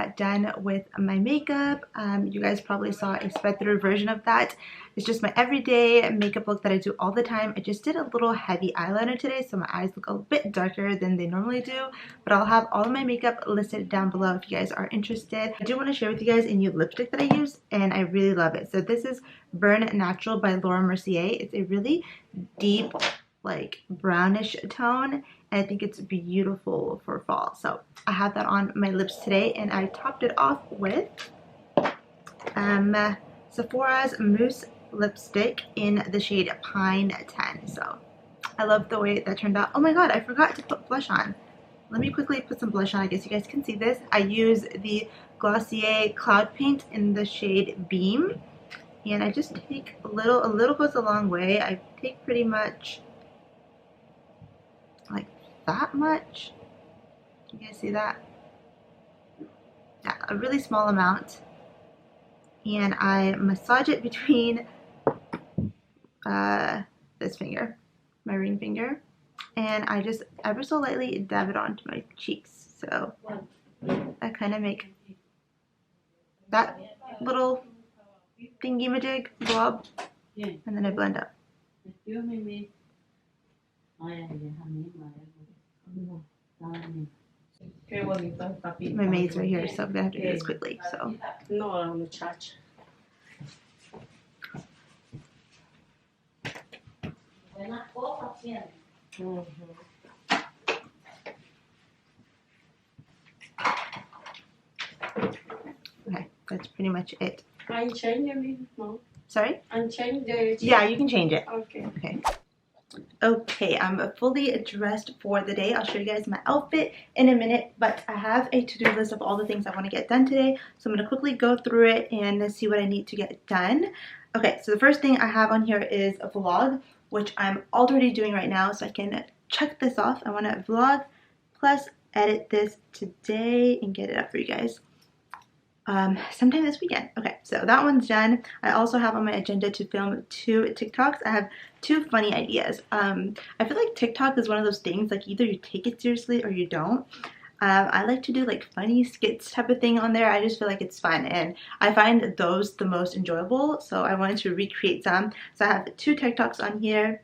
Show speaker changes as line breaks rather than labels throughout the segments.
got done with my makeup. You guys probably saw a sped through version of that. It's just my everyday makeup look that I do all the time. I just did a little heavy eyeliner today, so my eyes look a bit darker than they normally do, but I'll have all of my makeup listed down below if you guys are interested. I do want to share with you guys a new lipstick that I use, and I really love it. So this is Burn Natural by Laura Mercier. It's a really deep, like brownish tone, and I think it's beautiful for fall. So I have that on my lips today, and I topped it off with Sephora's Mousse lipstick in the shade Pine 10. So I love the way that turned out. Oh my god, I forgot to put blush on. Let me quickly put some blush on. I guess you guys can see this. I use the Glossier Cloud Paint in the shade Beam, and I just take a little goes a long way. I take pretty much like that much. You guys see that? Yeah, a really small amount, and I massage it between this finger, my ring finger, and I just ever so lightly dab it onto my cheeks. So I kind of make that little thingy-majig blob, and then I blend up. My maid's right here, so I'm gonna have to do this quickly. So
no, on the charge.
okay, that's pretty much it.
I change it, no?
Sorry?
And change the.
Yeah, you can change it.
Okay.
Okay. Okay, I'm fully dressed for the day. I'll show you guys my outfit in a minute, but I have a to-do list of all the things I want to get done today. So I'm going to quickly go through it and see what I need to get done. Okay, so the first thing I have on here is a vlog, which I'm already doing right now, so I can check this off. I want to vlog plus edit this today and get it up for you guys sometime this weekend. Okay, so that one's done. I also have on my agenda to film 2 TikToks. I have 2 funny ideas. I feel like TikTok is one of those things, like either you take it seriously or you don't. I like to do like funny skits type of thing on there. I just feel like it's fun, and I find those the most enjoyable, so I wanted to recreate some. So I have 2 TikToks on here.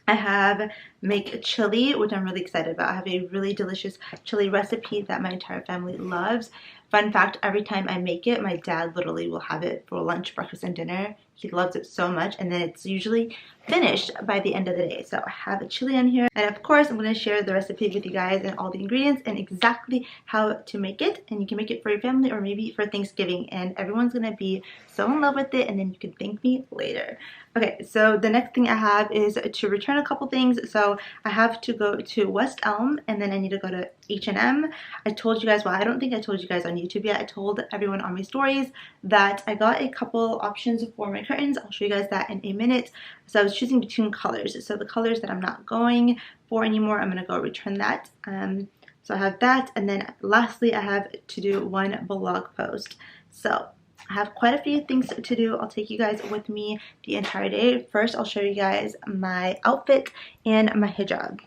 I have make chili, which I'm really excited about. I have a really delicious chili recipe that my entire family loves. Fun fact, every time I make it, my dad literally will have it for lunch, breakfast, and dinner. He loves it so much, and then it's usually finished by the end of the day. So I have a chili on here, and of course I'm going to share the recipe with you guys and all the ingredients and exactly how to make it. And you can make it for your family or maybe for Thanksgiving, and everyone's going to be so in love with it, and then you can thank me later. Okay, so the next thing I have is to return a couple things. So I have to go to West Elm, and then I need to go to H&M. I told you guys, well, I don't think I told you guys on YouTube yet. I told everyone on my stories that I got a couple options for my curtains. I'll show you guys that in a minute. So I was choosing between colors. So the colors that I'm not going for anymore, I'm going to go return that. So I have that, and then lastly I have to do 1 blog post. So I have quite a few things to do. I'll take you guys with me the entire day. First, I'll show you guys my outfit and my hijab.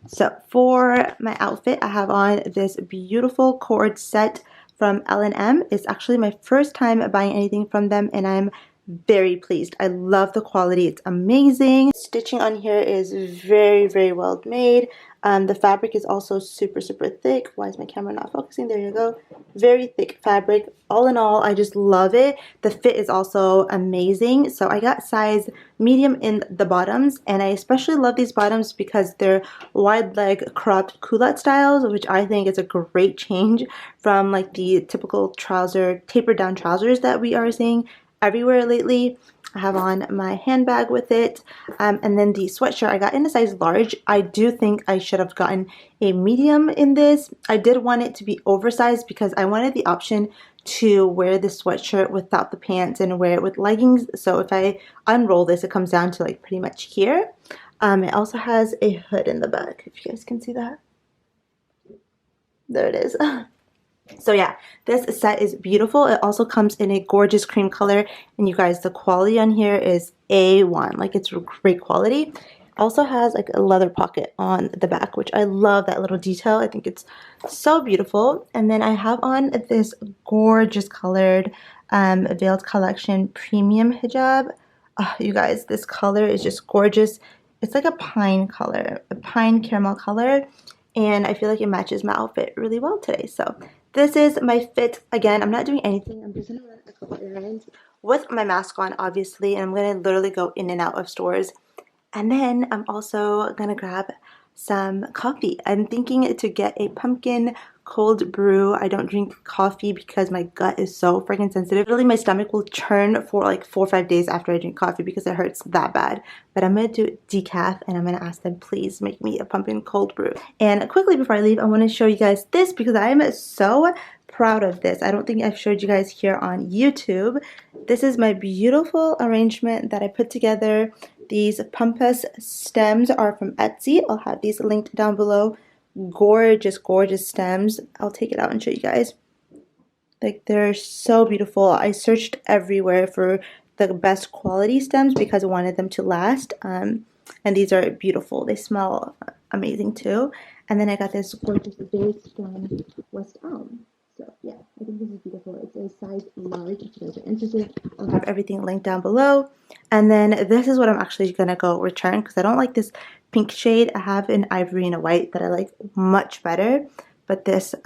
So for my outfit, I have on this beautiful cord set from L&M. It's actually my first time buying anything from them, and I'm very pleased. I love the quality. It's amazing. Stitching on here is very well made. The fabric is also super thick. Why is my camera not focusing? There you go. Very thick fabric. All in all, I just love it. The fit is also amazing. So I got size medium in the bottoms, and I especially love these bottoms because they're wide leg cropped culotte styles, which I think is a great change from like the typical trouser, tapered down trousers that we are seeing everywhere lately. I have on my handbag with it, and then the sweatshirt I got in a size large. I do think I should have gotten a medium in this. I did want it to be oversized because I wanted the option to wear this sweatshirt without the pants and wear it with leggings. So if I unroll this, it comes down to like pretty much here. It also has a hood in the back, if you guys can see that. There it is. So yeah, this set is beautiful. It also comes in a gorgeous cream color, and you guys, the quality on here is A1. Like, it's great quality. Also has like a leather pocket on the back, which I love that little detail. I think it's so beautiful. And then I have on this gorgeous colored Veiled Collection premium hijab. Oh, you guys, this color is just gorgeous. It's like a pine color, a pine caramel color, and I feel like it matches my outfit really well today. So this is my fit. Again, I'm not doing anything. I'm just gonna run a couple errands with my mask on, obviously, and I'm gonna literally go in and out of stores. And then I'm also gonna grab some coffee. I'm thinking to get a pumpkin cold brew. I don't drink coffee because my gut is so freaking sensitive. Literally, my stomach will churn for like 4 or 5 days after I drink coffee because it hurts that bad. But I'm gonna do decaf, and I'm gonna ask them, please make me a pumpkin cold brew. And quickly before I leave, I want to show you guys this because I am so proud of this. I don't think I've showed you guys here on YouTube. This is my beautiful arrangement that I put together. These pampas stems are from Etsy. I'll have these linked down below. Gorgeous, gorgeous stems. I'll take it out and show you guys. Like, they're so beautiful. I searched everywhere for the best quality stems because I wanted them to last. And these are beautiful. They smell amazing too. And then I got this gorgeous vase from West Elm. So yeah, I think this is beautiful. It's a size large if you guys are interested. I'll have everything linked down below. And then this is what I'm actually going to go return because I don't like this pink shade. I have an ivory and a white that I like much better. But this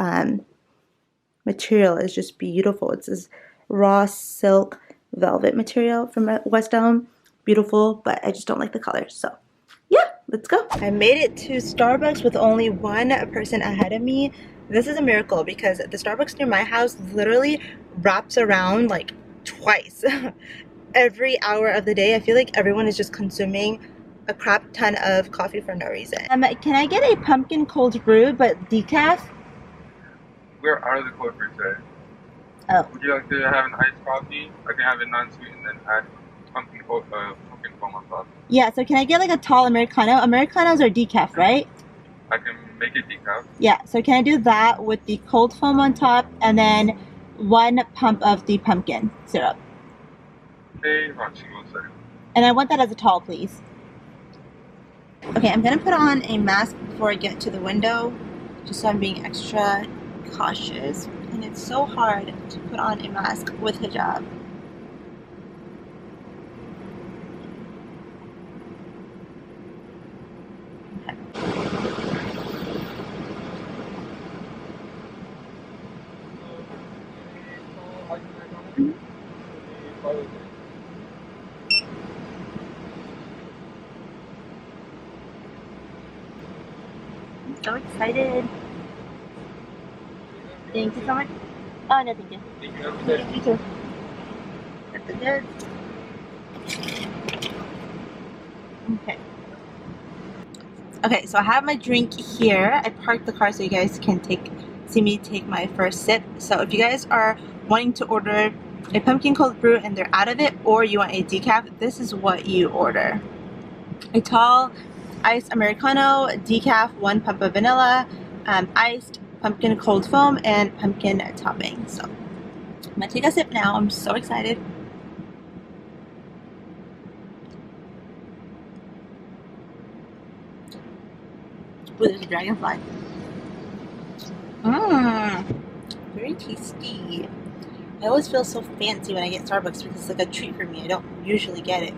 material is just beautiful. It's this raw silk velvet material from West Elm. Beautiful, but I just don't like the color. So yeah, let's go. I made it to Starbucks with only one person ahead of me. This is a miracle because the Starbucks near my house literally wraps around like twice every hour of the day. I feel like everyone is just consuming a crap ton of coffee for no reason. Can I get a pumpkin cold brew but decaf?
We're out of the cold brew today.
Oh.
Would you like to have an iced coffee? I can have it non-sweet and then add pumpkin foam on top.
Yeah, so can I get like a tall Americano? Americanos are decaf, right?
I can make it decaf.
Yeah, so can I do that with the cold foam on top and then 1 pump of the pumpkin syrup?
Okay, hold on 1 second.
And I want that as a tall, please. Okay, I'm gonna put on a mask before I get to the window, just so I'm being extra cautious. And it's so hard to put on a mask with hijab. I'm so excited. Thank you so much. Oh, no, thank you.
Thank you.
You too. That's good. Okay. Okay, so I have my drink here. I parked the car so you guys can see me take my first sip. So if you guys are wanting to order a pumpkin cold brew and they're out of it, or you want a decaf, this is what you order. A tall iced Americano, decaf, 1 pump of vanilla, iced, pumpkin cold foam, and pumpkin topping. So I'm gonna take a sip now. I'm so excited. Ooh, there's a dragonfly. Very tasty. I always feel so fancy when I get Starbucks because it's like a treat for me. I don't usually get it.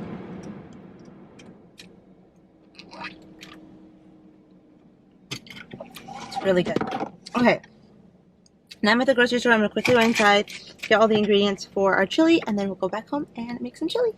It's really good. Okay. Now I'm at the grocery store. I'm gonna quickly go inside, get all the ingredients for our chili, and then we'll go back home and make some chili.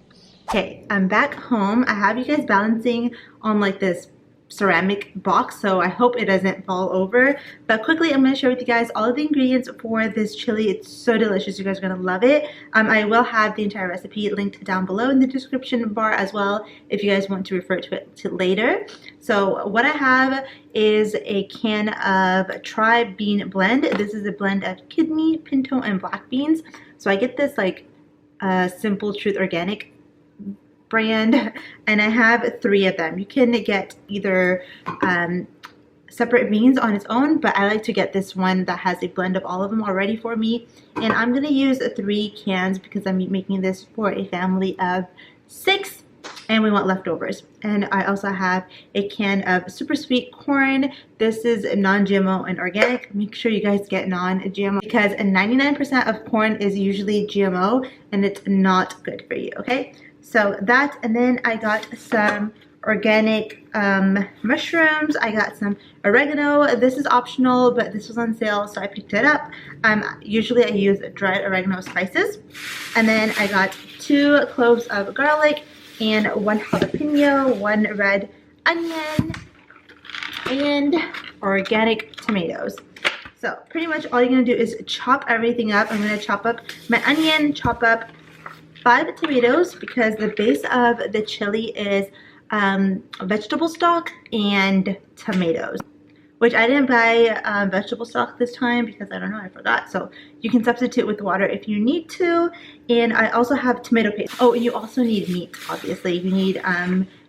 Okay, I'm back home. I have you guys balancing on like this ceramic box, so I hope it doesn't fall over. But quickly, I'm going to share with you guys all of the ingredients for this chili. It's so delicious. You guys are going to love it. I will have the entire recipe linked down below in the description bar as well if you guys want to refer to it later. So what I have is a can of Tribe Bean Blend. This is a blend of kidney, pinto, and black beans. So I get this like Simple Truth Organic brand, and I have 3 of them. You can get either separate beans on its own, but I like to get this one that has a blend of all of them already for me. And I'm gonna use 3 cans because I'm making this for a family of 6. and we want leftovers. And I also have a can of super sweet corn. This is non-GMO and organic. Make sure you guys get non-GMO because 99% of corn is usually GMO and it's not good for you, okay? So that, and then I got some organic mushrooms. I got some oregano. This is optional, but this was on sale, so I picked it up. Usually I use dried oregano spices. And then I got 2 cloves of garlic and 1 jalapeno, 1 red onion, and organic tomatoes. So pretty much all you're gonna do is chop everything up. I'm gonna chop up my onion, chop up 5 tomatoes because the base of the chili is vegetable stock and tomatoes, which I didn't buy vegetable stock this time because I don't know, I forgot. So you can substitute with water if you need to. And I also have tomato paste. Oh, you also need meat, obviously. You need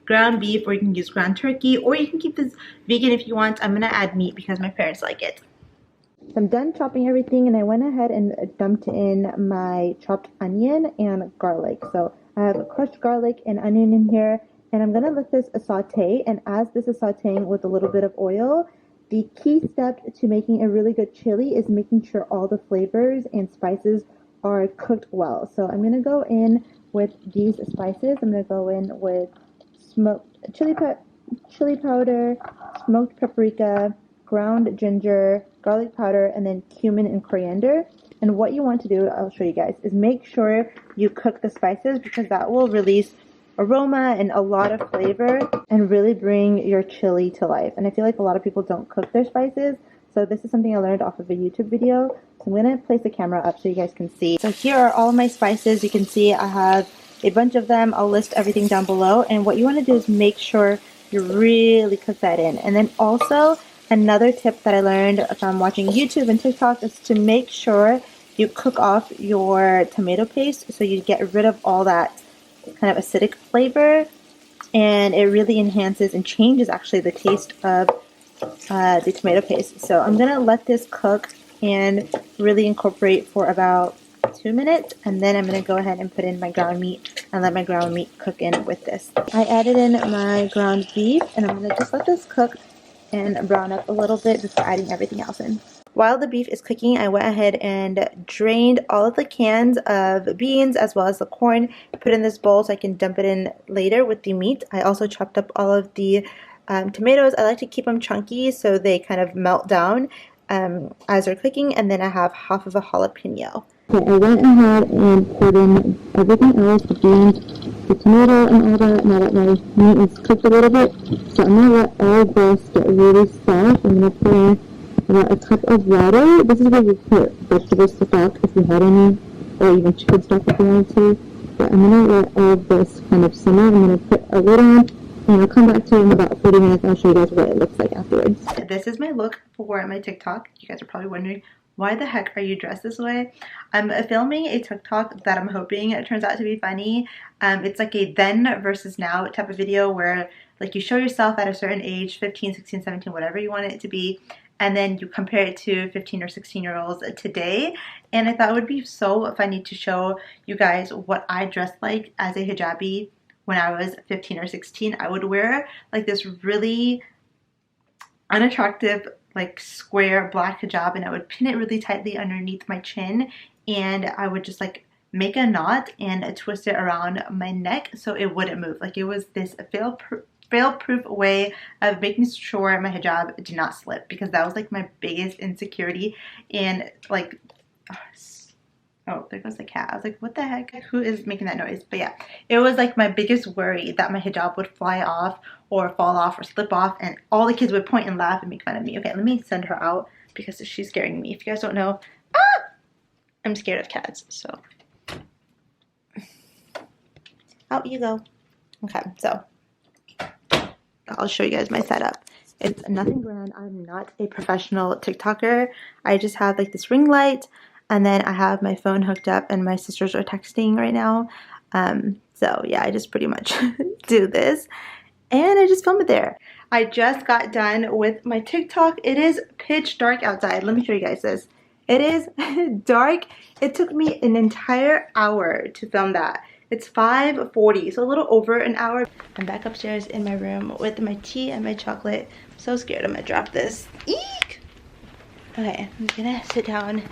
ground beef, or you can use ground turkey, or you can keep this vegan if you want. I'm gonna add meat because my parents like it. So I'm done chopping everything, and I went ahead and dumped in my chopped onion and garlic. So I have crushed garlic and onion in here, and I'm gonna let this saute. And as this is sauteing with a little bit of oil, the key step to making a really good chili is making sure all the flavors and spices are cooked well. So I'm gonna go in with these spices. I'm gonna go in with smoked chili powder, smoked paprika, ground ginger, garlic powder, and then cumin and coriander. And what you want to do, I'll show you guys, is make sure you cook the spices because that will release aroma and a lot of flavor and really bring your chili to life. And I feel like a lot of people don't cook their spices, so this is something I learned off of a YouTube video. So I'm gonna place the camera up so you guys can see. So here are all of my spices. You can see I have a bunch of them. I'll list everything down below. And what you want to do is make sure you really cook that in. And then also another tip that I learned from watching YouTube and TikTok is to make sure you cook off your tomato paste so you get rid of all that kind of acidic flavor, and it really enhances and changes actually the taste of the tomato paste. So I'm gonna let this cook and really incorporate for about 2 minutes, and then I'm gonna go ahead and put in my ground meat and let my ground meat cook in with this. I added in my ground beef, and I'm gonna just let this cook and brown up a little bit before adding everything else in. While the beef is cooking, I went ahead and drained all of the cans of beans as well as the corn, put in this bowl so I can dump it in later with the meat. I also chopped up all of the tomatoes. I like to keep them chunky so they kind of melt down as they're cooking, and then I have half of a jalapeno. Okay, I went ahead and put in everything else, the beans, the tomato, and all that. Now that my meat is cooked a little bit, so I'm going to let all of this get really soft. I'm going to put in about a cup of water. This is where you put vegetable stock if you had any, or even chicken stock if you wanted to. But I'm going to let all of this kind of simmer. I'm going to put a lid on, and I'll come back to it in about 40 minutes and I'll show you guys what it looks like afterwards. This is my look for my TikTok. You guys are probably wondering, why the heck are you dressed this way? I'm filming a TikTok that I'm hoping it turns out to be funny. It's like a then versus now type of video where like you show yourself at a certain age, 15, 16, 17, whatever you want it to be, and then you compare it to 15 or 16-year-olds today. And I thought it would be so funny to show you guys what I dressed like as a hijabi when I was 15 or 16. I would wear like this really unattractive like square black hijab, and I would pin it really tightly underneath my chin, and I would just like make a knot and twist it around my neck so it wouldn't move. Like it was this fail-proof way of making sure my hijab did not slip, because that was like my biggest insecurity. And like oh, there goes the cat. I was like, what the heck? Who is making that noise? But yeah, it was like my biggest worry that my hijab would fly off or fall off or slip off, and all the kids would point and laugh and make fun of me. Okay, let me send her out because she's scaring me. If you guys don't know, I'm scared of cats, so. Out you go. Okay, so I'll show you guys my setup. It's nothing grand. I'm not a professional TikToker. I just have like this ring light, and then I have my phone hooked up, and my sisters are texting right now. So yeah, I just pretty much do this, and I just film it there. I just got done with my TikTok. It is pitch dark outside. Let me show you guys this. It is dark. It took me an entire hour to film that. It's 5:40, so a little over an hour. I'm back upstairs in my room with my tea and my chocolate. I'm so scared I'm gonna drop this. Eek! Okay, I'm gonna sit down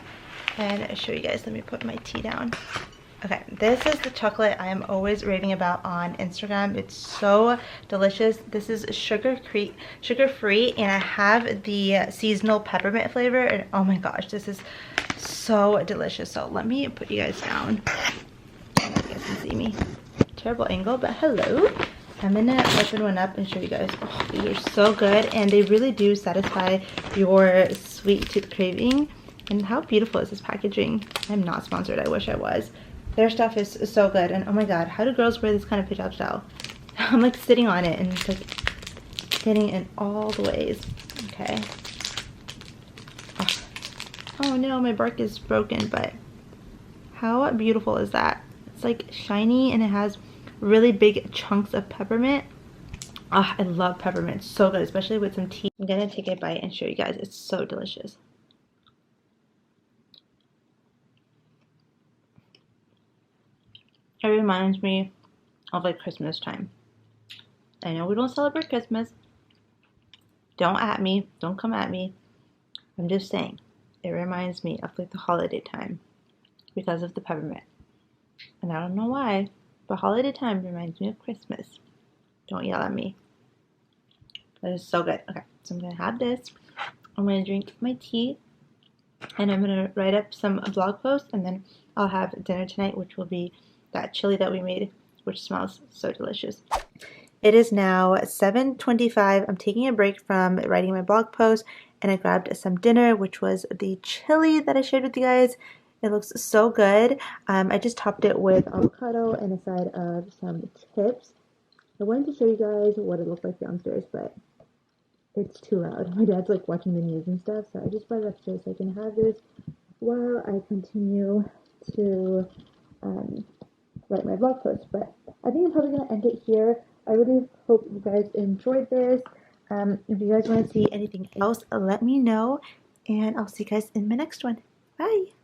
and show you guys. Let me put my tea down. Okay, this is the chocolate I am always raving about on Instagram. It's so delicious. This is sugar-free, and I have the seasonal peppermint flavor, and oh my gosh, this is so delicious. So let me put you guys down. You guys can see me. Terrible angle, but hello. I'm gonna open one up and show you guys. Oh, these are so good, and they really do satisfy your sweet tooth craving. And how beautiful is this packaging? I'm not sponsored. I wish I was. Their stuff is so good, and oh my god, how do girls wear this kind of hijab style? I'm like sitting on it and it's like getting in all the ways. Okay. Oh no, my bark is broken, but how beautiful is that? It's like shiny and it has really big chunks of peppermint. I love peppermint. It's so good, especially with some tea. I'm gonna take a bite and show you guys. It's so delicious. It reminds me of like Christmas time. I know we don't celebrate Christmas. Don't at me. Don't come at me. I'm just saying. It reminds me of like the holiday time because of the peppermint. And I don't know why, but holiday time reminds me of Christmas. Don't yell at me. That is so good. Okay, so I'm going to have this. I'm going to drink my tea. And I'm going to write up some blog posts. And then I'll have dinner tonight, which will be that chili that we made, which smells so delicious. It is now 7:25. I'm taking a break from writing my blog post, and I grabbed some dinner, which was the chili that I shared with you guys. It looks so good. I just topped it with avocado and a side of some chips. I wanted to show you guys what it looked like downstairs, but it's too loud. My dad's like watching the news and stuff, so I just brought it upstairs so I can have this while I continue to write my blog post. But I think I'm probably going to end it here. I really hope you guys enjoyed this. If you guys want to see anything else, let me know, and I'll see you guys in my next one. Bye!